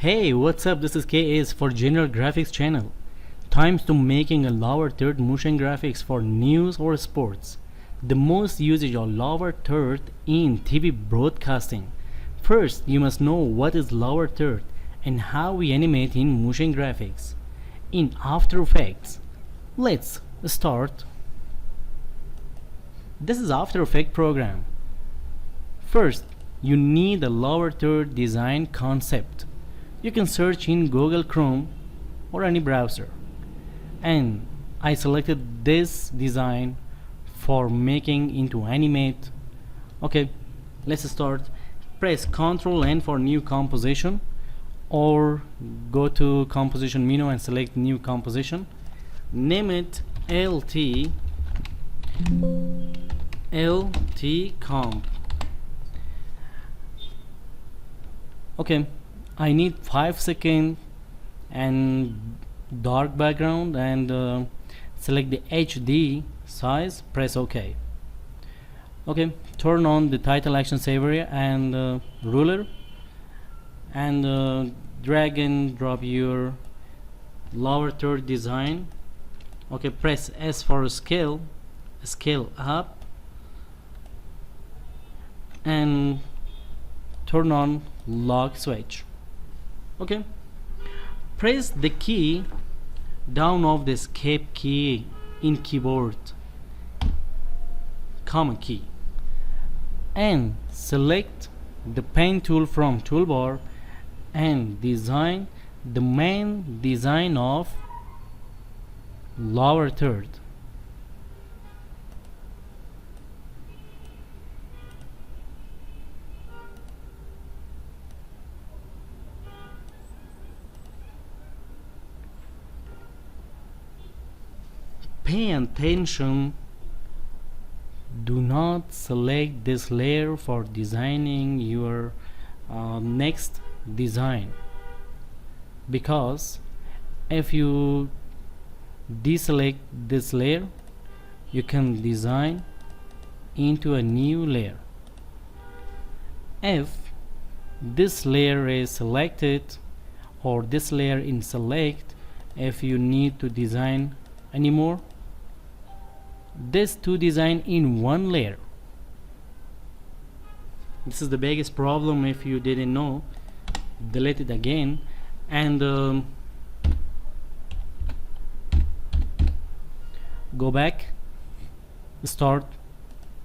Hey, what's up? This is KS for General Graphics channel. Times to making a lower third motion graphics for news or sports. The most usage of lower third in TV broadcasting. First, you must know what is lower third and how we animate in motion graphics. In After Effects, let's start. This is After Effects program. First, you need a lower third design concept. You can search in Google Chrome or any browser, and I selected this design for making into animate. Okay, let's start. Press Ctrl N for new composition, or go to composition menu and select new composition. Name it LT comp. Okay, I need 5 seconds and dark background, and select the HD size. Press OK. Okay, turn on the title action saver and ruler, and drag and drop your lower third design. Okay, press S for scale up, and turn on lock switch. Okay, press the key down of the escape key in keyboard, command key, and select the pen tool from toolbar and design the main design of lower third. Pay attention, do not select this layer for designing your next design, because if you deselect this layer, you can design into a new layer. If this layer is selected, or this layer in select, if you need to design anymore, this to design in one layer. This is the biggest problem. If you didn't know, delete it again, and go back, start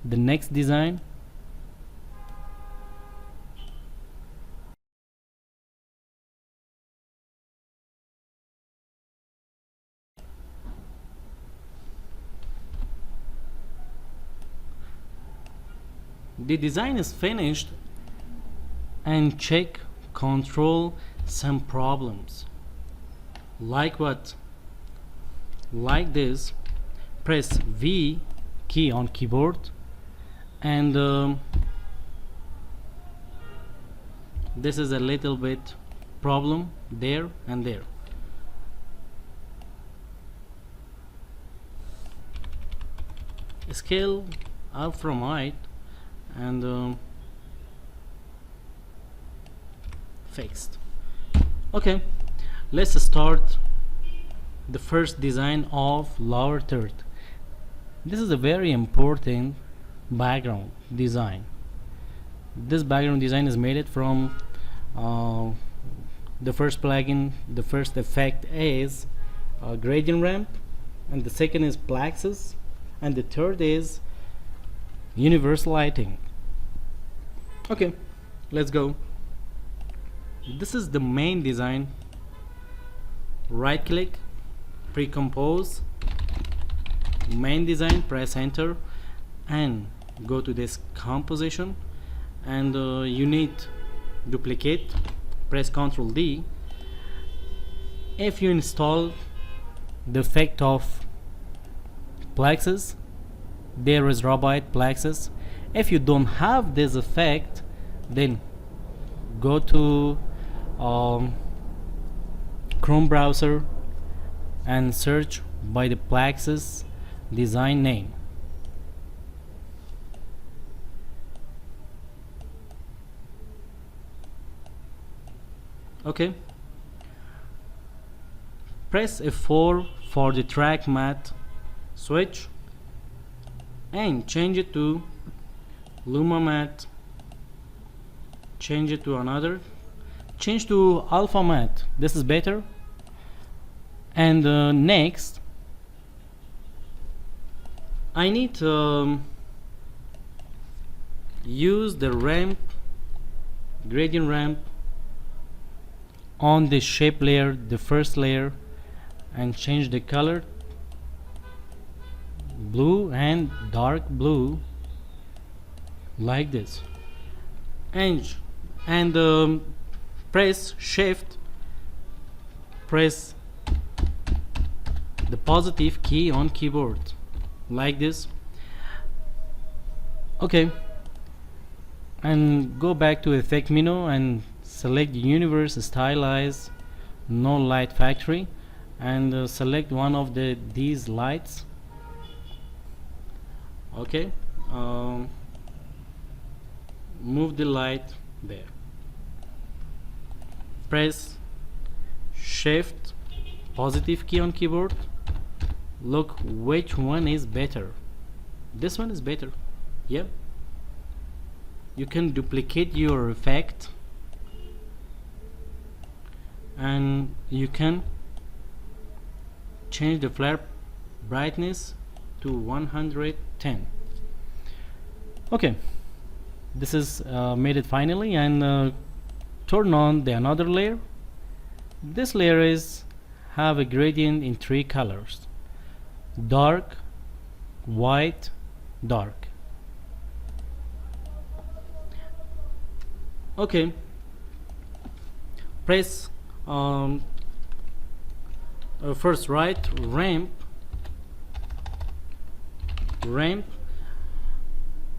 the next design. The design is finished, and check, control some problems. Like what? Like this. Press V key on keyboard, and this is a little bit problem there and there. Scale up from height, and fixed. Okay, let's start the first design of lower third. This is a very important background design. This background design is made it from the first plugin. The first effect is gradient ramp, and the second is plexus, and the third is universal lighting. Okay, let's go. This is the main design. Right click, pre-compose, main design, press enter, and go to this composition, and you need duplicate, press Ctrl D. If you install the effect of plexus, there is robot plexus. If you don't have this effect, then go to Chrome browser and search by the plexus design name. Okay, press F4 for the track matte switch and change it to Luma matte, change it to another, change to alpha matte, this is better. And next I need to use the ramp, gradient ramp on the shape layer, the first layer, and change the color blue and dark blue like this, and press shift, press the positive key on keyboard like this. Okay, and go back to effect menu and select universe stylize no light factory, and select one of these lights. Okay, move the light there, press shift positive key on keyboard, look which one is better. This one is better. Yep, you can duplicate your effect and you can change the flare brightness to 110. Okay, this is made it finally, and turn on the another layer. This layer is have a gradient in 3 colors: dark, white, dark. Okay, press first right ramp,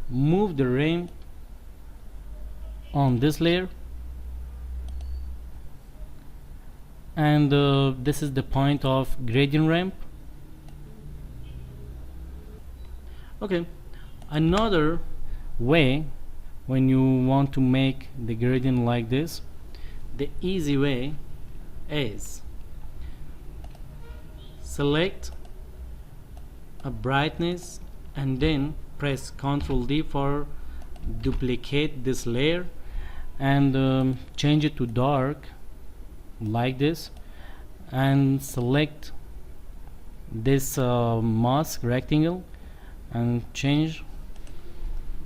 move the ramp on this layer, and this is the point of gradient ramp. Okay, another way when you want to make the gradient like this, the easy way is select a brightness and then press Ctrl D for duplicate this layer, and change it to dark like this, and select this mask rectangle and change,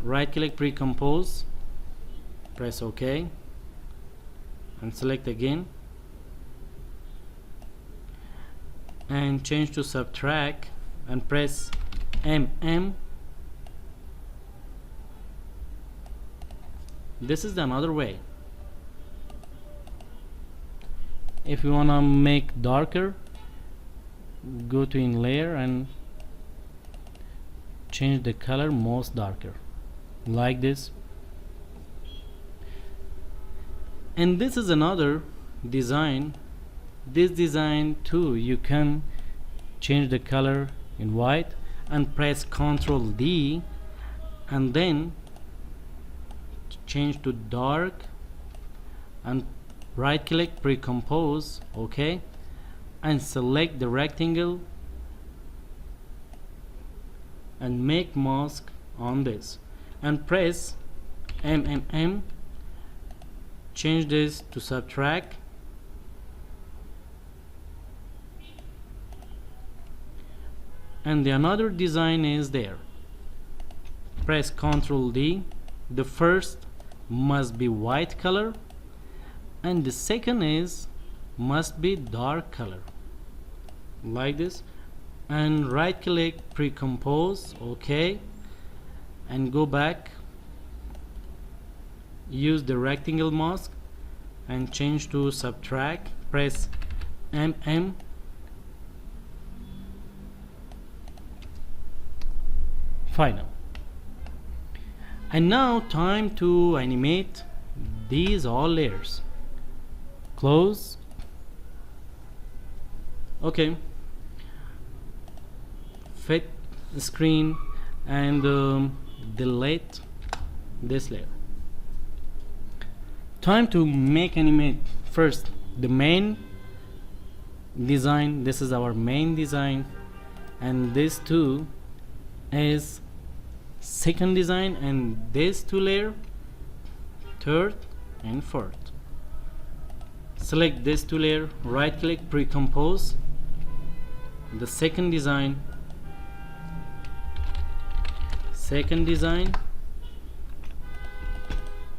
right click pre-compose, press OK and select again and change to subtract and press MM. This is another way. If you wanna make darker, go to in layer and change the color most darker like this. And this is another design. This design too, you can change the color in white and press Ctrl D and then change to dark and right click pre-compose, okay, and select the rectangle and make mask on this and press MMM, change this to subtract and the another design is there. Press Ctrl D, the first must be white color and the second is must be dark color like this, and right click pre-compose, okay, and go back, use the rectangle mask and change to subtract, press MM, final. And now time to animate these all layers. Close. Okay, fit screen and delete this layer. Time to make animate first the main design, this is our main design, and this two is second design, and this two layer third and fourth. Select this two layer, right click, pre-compose the second design,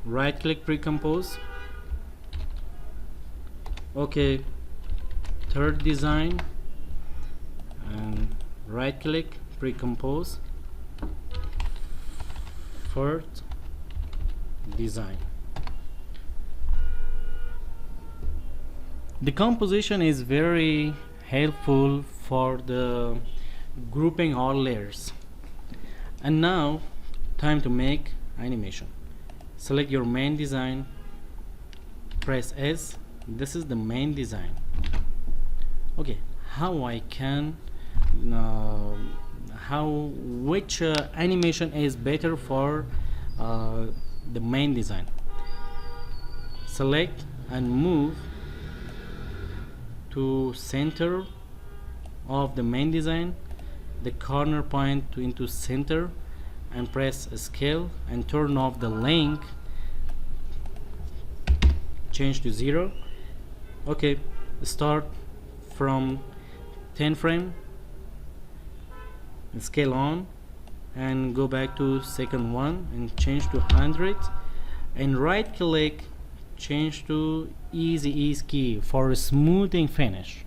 right click, pre-compose. Okay, third design, and right click, pre-compose fourth design. The composition is very helpful for the grouping all layers. And now time to make animation. Select your main design, press S. This is the main design. Okay, how I can which animation is better for the main design? Select and move to center of the main design, the corner point into center, and press scale and turn off the link, change to 0. Okay, start from 10 frame, scale on, and go back to second one and change to 100, and right click, change to easy ease key for a smoothing finish.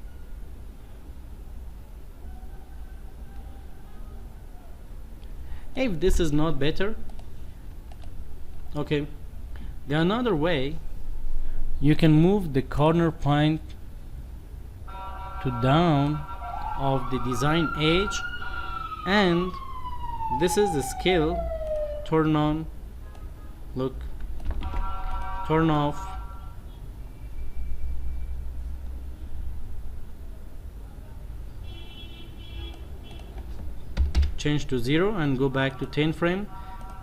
If this is not better, okay, the another way, you can move the corner point to down of the design edge, and this is the scale, turn on, look, turn off, change to 0 and go back to 10 frame,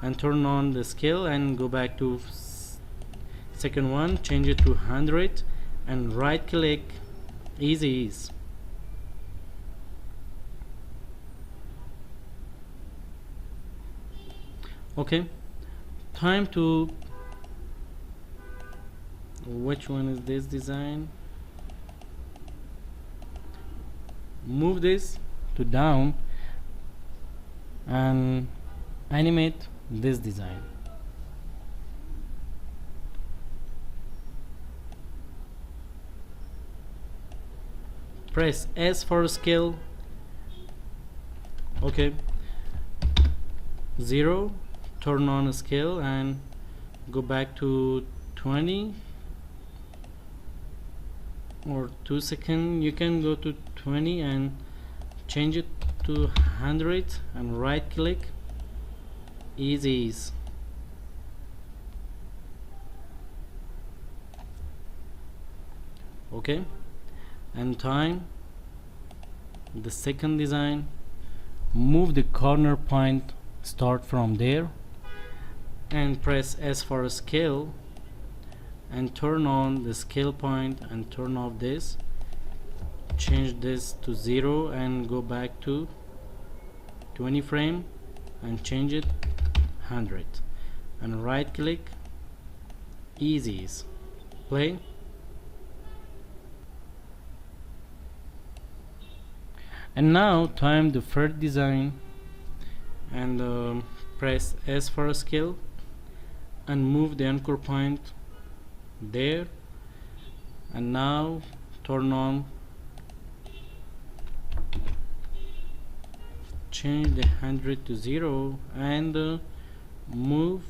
and turn on the scale and go back to second one, change it to 100, and right click, easy ease. Okay, time to, which one is this design? Move this to down and animate this design. Press S for scale. Okay, 0, turn on scale and go back to 20 or 2 seconds. You can go to 20 and change it to 100 and right click, easy ease. Okay, and time, the second design, move the corner point, start from there, and press S for scale and turn on the scale point and turn off this, change this to 0 and go back to 20 frame and change it 100 and right click, easy ease, play. And now time the third design, and press S for scale and move the anchor point there, and now turn on, change the 100 to 0 and move,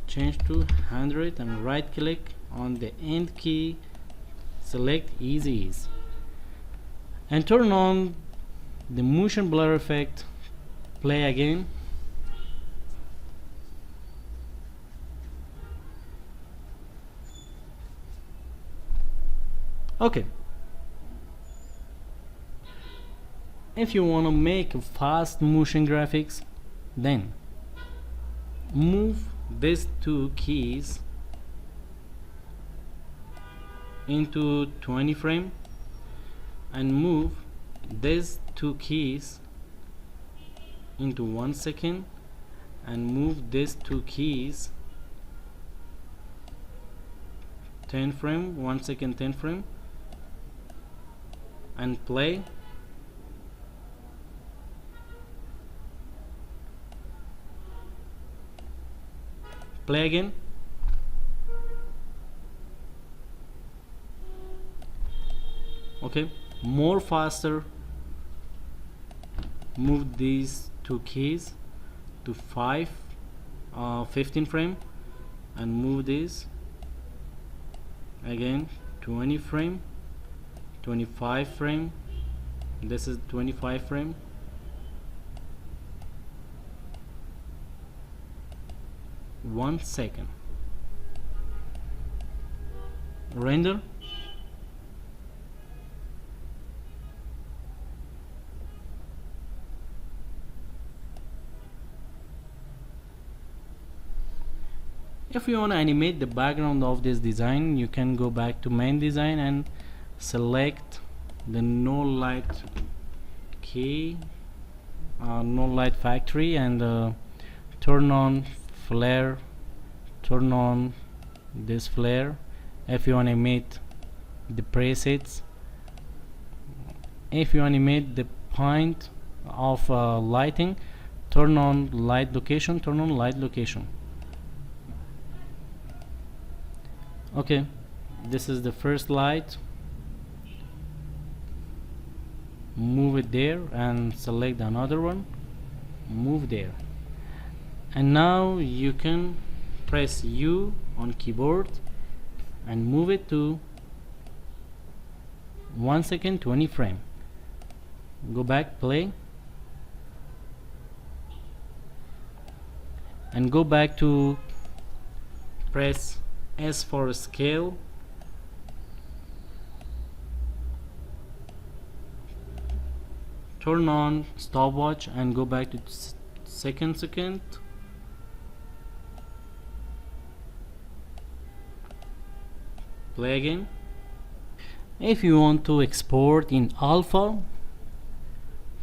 change to 100 and right click on the end key, select easy ease, and turn on the motion blur effect, play again. Okay, if you want to make fast motion graphics, then move these two keys into 20 frame and move these two keys into 1 second and move these two keys 10 frame, 1 second, 10 frame, and play. Play again. Okay, more faster. Move these two keys to 15 frame and move this again 20 frame, 25 frame. This is 25 frame. One second. Render. If you want to animate the background of this design, you can go back to main design and select the no light key, no light factory, and turn on flare, turn on this flare. If you animate the presets, if you animate the point of lighting, turn on light location, turn on light location. Okay, this is the first light. Move it there and select another one, move there, and now you can press U on keyboard and move it to 1 second, 20 frame. Go back, play, and go back to press S for scale, turn on stopwatch and go back to second, play again. If you want to export in alpha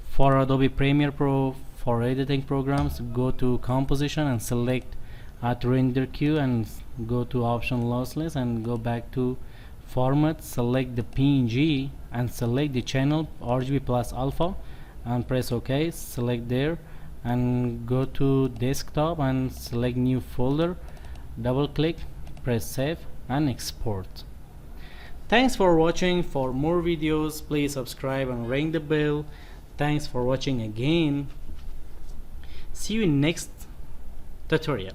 for Adobe Premiere Pro for editing programs, go to composition and select at render queue and go to option lossless and go back to format, select the PNG and select the channel RGB plus alpha and press OK. Select there and go to desktop and select new folder, double click, press save and export. Thanks for watching. For more videos, please subscribe and ring the bell. Thanks for watching again. See you in next tutorial.